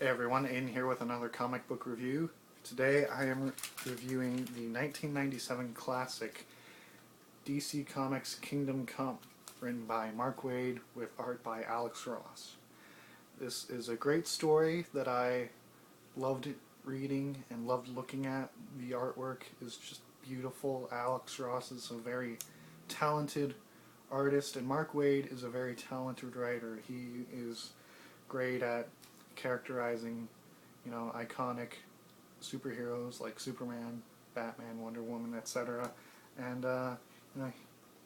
Hey everyone, Aiden here with another comic book review. Today I am reviewing the 1997 classic DC Comics Kingdom Come, written by Mark Waid with art by Alex Ross. This is a great story that I loved reading and loved looking at. The artwork is just beautiful. Alex Ross is a very talented artist, and Mark Waid is a very talented writer. He is great at characterizing, iconic superheroes like Superman, Batman, Wonder Woman, etc. And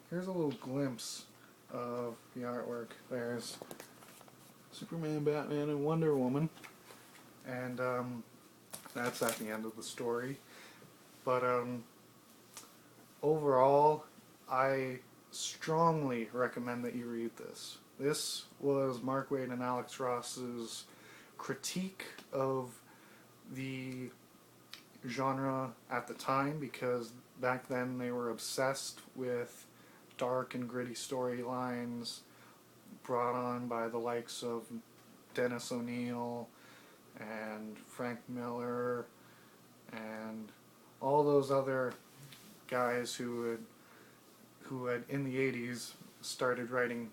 here's a little glimpse of the artwork. There's Superman, Batman, and Wonder Woman, and that's at the end of the story. But overall, I strongly recommend that you read this. This was Mark Waid and Alex Ross's critique of the genre at the time, because back then they were obsessed with dark and gritty storylines brought on by the likes of Dennis O'Neil and Frank Miller and all those other guys who had in the 80s started writing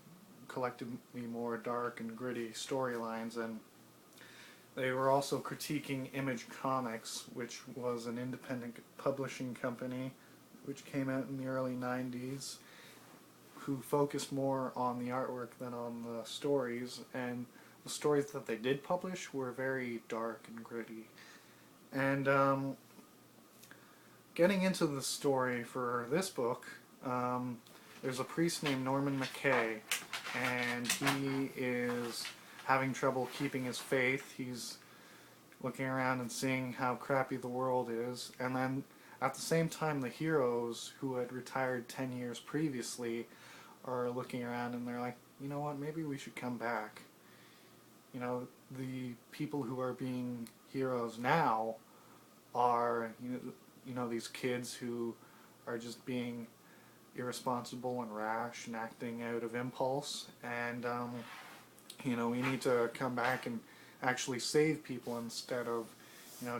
collectively more dark and gritty storylines. And they were also critiquing Image Comics, which was an independent publishing company which came out in the early 90s, who focused more on the artwork than on the stories, and the stories that they did publish were very dark and gritty. And getting into the story for this book, there's a priest named Norman McKay, and he is having trouble keeping his faith. He's looking around and seeing how crappy the world is, and then at the same time the heroes who had retired 10 years previously are looking around and they're like, you know what, maybe we should come back. The people who are being heroes now are these kids who are just being irresponsible and rash and acting out of impulse, and we need to come back and actually save people instead of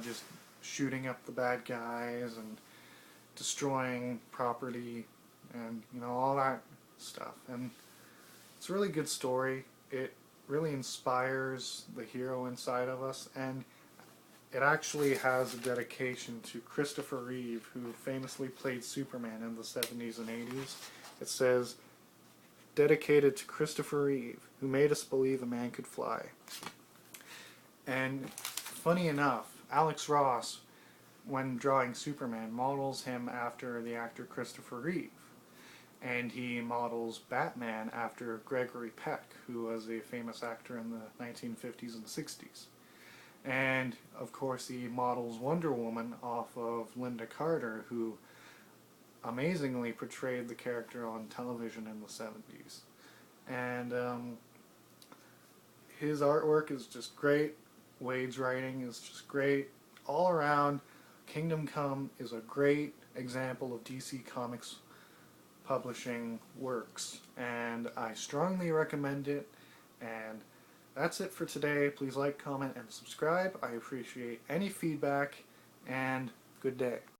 just shooting up the bad guys and destroying property and all that stuff. And it's a really good story. It really inspires the hero inside of us, and it actually has a dedication to Christopher Reeve, who famously played Superman in the 70s and 80s. It says, "Dedicated to Christopher Reeve, who made us believe a man could fly." And funny enough, Alex Ross, when drawing Superman, models him after the actor Christopher Reeve. And he models Batman after Gregory Peck, who was a famous actor in the 1950s and 60s. And of course he models Wonder Woman off of Linda Carter, who amazingly portrayed the character on television in the 70s. And his artwork is just great. Waid's writing is just great. All around, Kingdom Come is a great example of DC Comics publishing works, and I strongly recommend it. And that's it for today. Please like, comment, and subscribe. I appreciate any feedback, and good day.